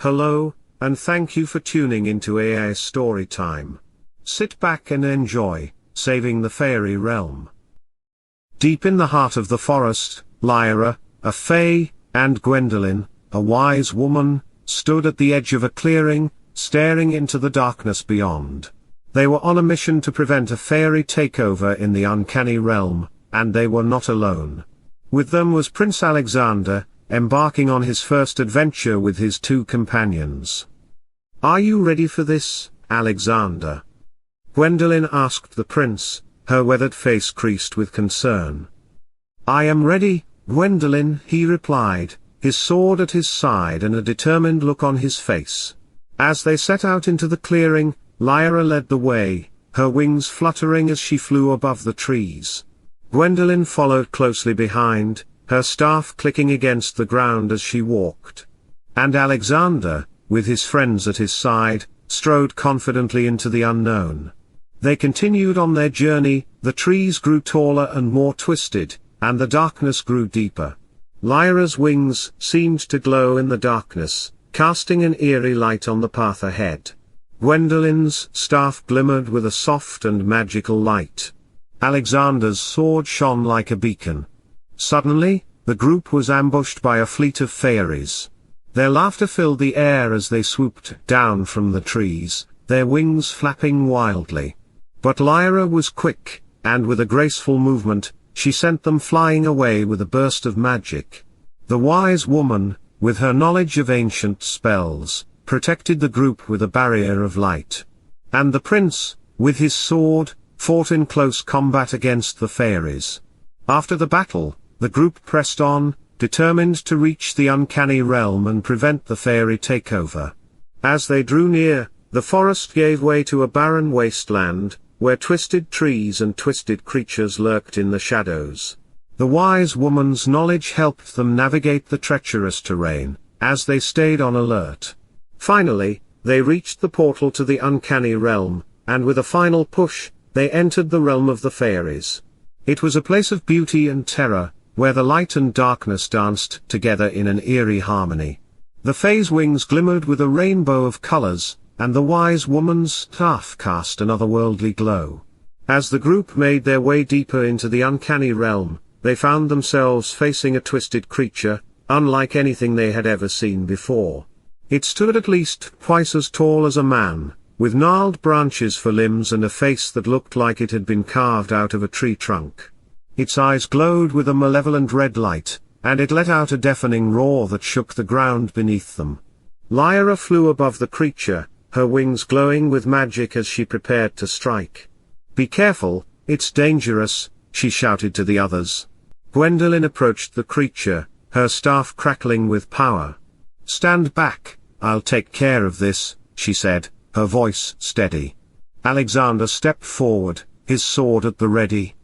Hello, and thank you for tuning into AI Storytime. Sit back and enjoy, saving the fairy realm. Deep in the heart of the forest, Lyra, a fae, and Gwendolen, a wise woman, stood at the edge of a clearing, staring into the darkness beyond. They were on a mission to prevent a fairy takeover in the uncanny realm, and they were not alone. With them was Prince Alexander, embarking on his first adventure with his two companions. "Are you ready for this, Alexander?" Gwendolen asked the prince, her weathered face creased with concern. "I am ready, Gwendolen," he replied, his sword at his side and a determined look on his face. As they set out into the clearing, Lyra led the way, her wings fluttering as she flew above the trees. Gwendolen followed closely behind, her staff clicking against the ground as she walked. And Alexander, with his friends at his side, strode confidently into the unknown. They continued on their journey, the trees grew taller and more twisted, and the darkness grew deeper. Lyra's wings seemed to glow in the darkness, casting an eerie light on the path ahead. Gwendolen's staff glimmered with a soft and magical light. Alexander's sword shone like a beacon. Suddenly, the group was ambushed by a fleet of fairies. Their laughter filled the air as they swooped down from the trees, their wings flapping wildly. But Lyra was quick, and with a graceful movement, she sent them flying away with a burst of magic. The wise woman, with her knowledge of ancient spells, protected the group with a barrier of light. And the prince, with his sword, fought in close combat against the fairies. After the battle, the group pressed on, determined to reach the uncanny realm and prevent the fairy takeover. As they drew near, the forest gave way to a barren wasteland, where twisted trees and twisted creatures lurked in the shadows. The wise woman's knowledge helped them navigate the treacherous terrain, as they stayed on alert. Finally, they reached the portal to the uncanny realm, and with a final push, they entered the realm of the fairies. It was a place of beauty and terror, where the light and darkness danced together in an eerie harmony. The fae's wings glimmered with a rainbow of colors, and the wise woman's staff cast an otherworldly glow. As the group made their way deeper into the uncanny realm, they found themselves facing a twisted creature, unlike anything they had ever seen before. It stood at least twice as tall as a man, with gnarled branches for limbs and a face that looked like it had been carved out of a tree trunk. Its eyes glowed with a malevolent red light, and it let out a deafening roar that shook the ground beneath them. Lyra flew above the creature, her wings glowing with magic as she prepared to strike. "Be careful, it's dangerous," she shouted to the others. Gwendolen approached the creature, her staff crackling with power. "Stand back, I'll take care of this," she said, her voice steady. Alexander stepped forward, his sword at the ready.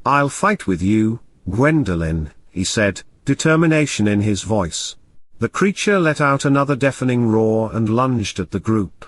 "I'll fight with you, Gwendolen," he said, determination in his voice. The creature let out another deafening roar and lunged at the group.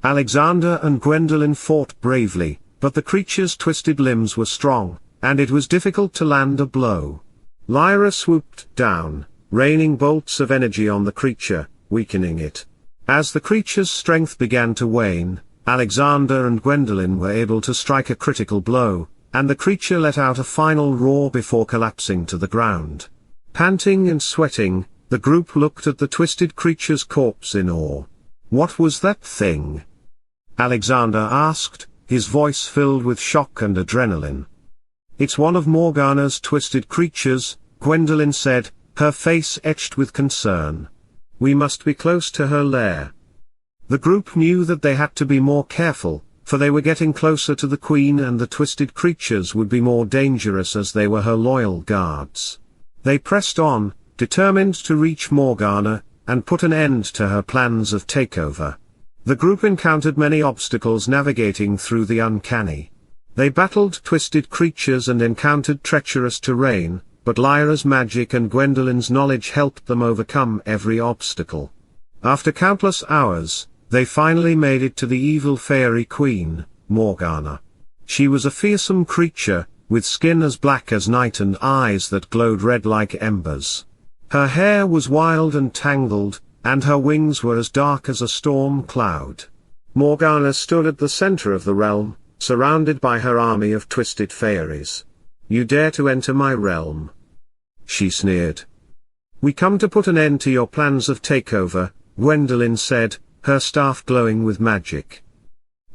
Alexander and Gwendolen fought bravely, but the creature's twisted limbs were strong, and it was difficult to land a blow. Lyra swooped down, raining bolts of energy on the creature, weakening it. As the creature's strength began to wane, Alexander and Gwendolen were able to strike a critical blow, and the creature let out a final roar before collapsing to the ground. Panting and sweating, the group looked at the twisted creature's corpse in awe. "What was that thing?" Alexander asked, his voice filled with shock and adrenaline. "It's one of Morgana's twisted creatures," Gwendolen said, her face etched with concern. "We must be close to her lair." The group knew that they had to be more careful, for they were getting closer to the queen and the twisted creatures would be more dangerous as they were her loyal guards. They pressed on, determined to reach Morgana, and put an end to her plans of takeover. The group encountered many obstacles navigating through the uncanny. They battled twisted creatures and encountered treacherous terrain, but Lyra's magic and Gwendolen's knowledge helped them overcome every obstacle. After countless hours, they finally made it to the evil fairy queen, Morgana. She was a fearsome creature, with skin as black as night and eyes that glowed red like embers. Her hair was wild and tangled, and her wings were as dark as a storm cloud. Morgana stood at the center of the realm, surrounded by her army of twisted fairies. "You dare to enter my realm?" she sneered. "We come to put an end to your plans of takeover," Gwendolyn said, her staff glowing with magic.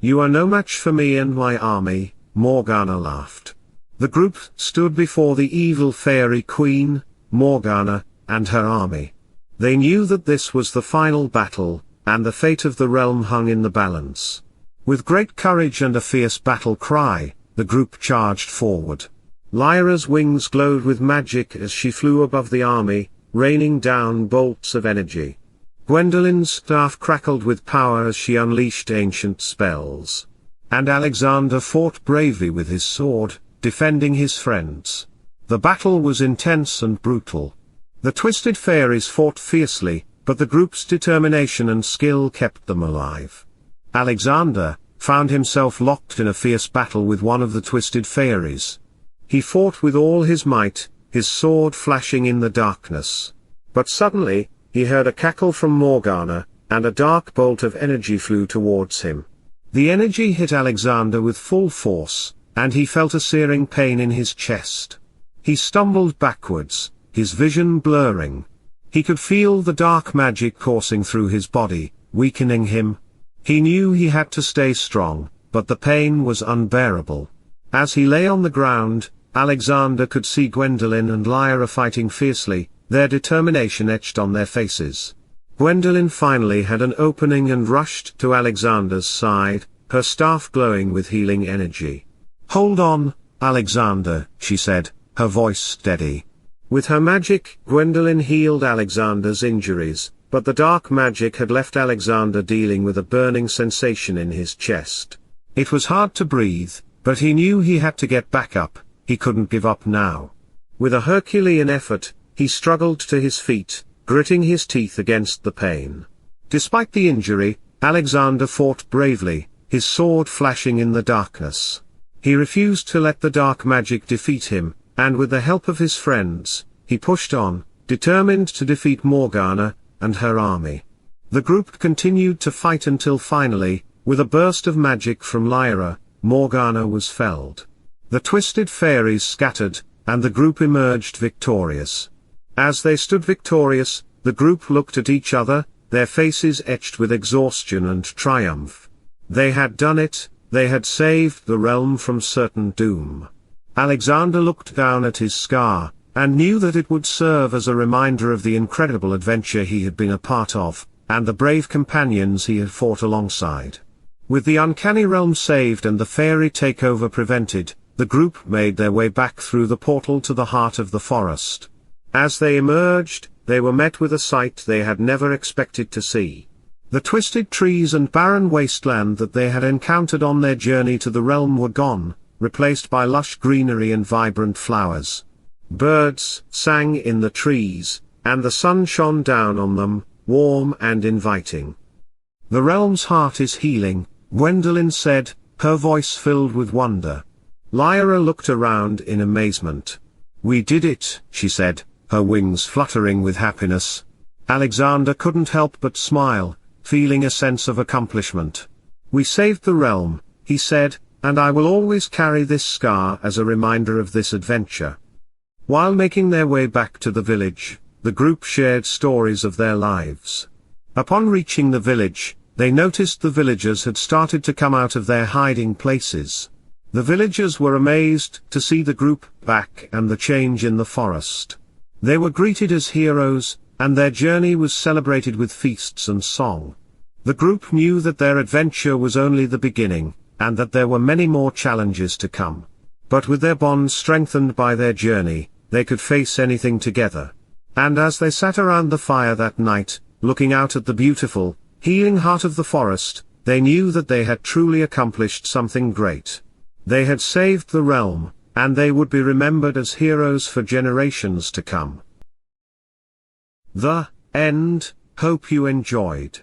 "You are no match for me and my army," Morgana laughed. The group stood before the evil fairy queen, Morgana, and her army. They knew that this was the final battle, and the fate of the realm hung in the balance. With great courage and a fierce battle cry, the group charged forward. Lyra's wings glowed with magic as she flew above the army, raining down bolts of energy. Gwendolyn's staff crackled with power as she unleashed ancient spells. And Alexander fought bravely with his sword, defending his friends. The battle was intense and brutal. The twisted fairies fought fiercely, but the group's determination and skill kept them alive. Alexander found himself locked in a fierce battle with one of the twisted fairies. He fought with all his might, his sword flashing in the darkness. But suddenly, he heard a cackle from Morgana, and a dark bolt of energy flew towards him. The energy hit Alexander with full force, and he felt a searing pain in his chest. He stumbled backwards, his vision blurring. He could feel the dark magic coursing through his body, weakening him. He knew he had to stay strong, but the pain was unbearable. As he lay on the ground, Alexander could see Gwendolyn and Lyra fighting fiercely, their determination etched on their faces. Gwendolyn finally had an opening and rushed to Alexander's side, her staff glowing with healing energy. "Hold on, Alexander," she said, her voice steady. With her magic, Gwendolyn healed Alexander's injuries, but the dark magic had left Alexander dealing with a burning sensation in his chest. It was hard to breathe, but he knew he had to get back up, he couldn't give up now. With a Herculean effort, he struggled to his feet, gritting his teeth against the pain. Despite the injury, Alexander fought bravely, his sword flashing in the darkness. He refused to let the dark magic defeat him, and with the help of his friends, he pushed on, determined to defeat Morgana and her army. The group continued to fight until finally, with a burst of magic from Lyra, Morgana was felled. The twisted fairies scattered, and the group emerged victorious. As they stood victorious, the group looked at each other, their faces etched with exhaustion and triumph. They had done it, they had saved the realm from certain doom. Alexander looked down at his scar, and knew that it would serve as a reminder of the incredible adventure he had been a part of, and the brave companions he had fought alongside. With the uncanny realm saved and the fairy takeover prevented, the group made their way back through the portal to the heart of the forest. As they emerged, they were met with a sight they had never expected to see. The twisted trees and barren wasteland that they had encountered on their journey to the realm were gone, replaced by lush greenery and vibrant flowers. Birds sang in the trees, and the sun shone down on them, warm and inviting. "The realm's heart is healing," Gwendolyn said, her voice filled with wonder. Lyra looked around in amazement. "We did it," she said, her wings fluttering with happiness. Alexander couldn't help but smile, feeling a sense of accomplishment. "We saved the realm," he said, "and I will always carry this scar as a reminder of this adventure." While making their way back to the village, the group shared stories of their lives. Upon reaching the village, they noticed the villagers had started to come out of their hiding places. The villagers were amazed to see the group back and the change in the forest. They were greeted as heroes, and their journey was celebrated with feasts and song. The group knew that their adventure was only the beginning, and that there were many more challenges to come. But with their bond strengthened by their journey, they could face anything together. And as they sat around the fire that night, looking out at the beautiful, healing heart of the forest, they knew that they had truly accomplished something great. They had saved the realm, and they would be remembered as heroes for generations to come. The end. Hope you enjoyed.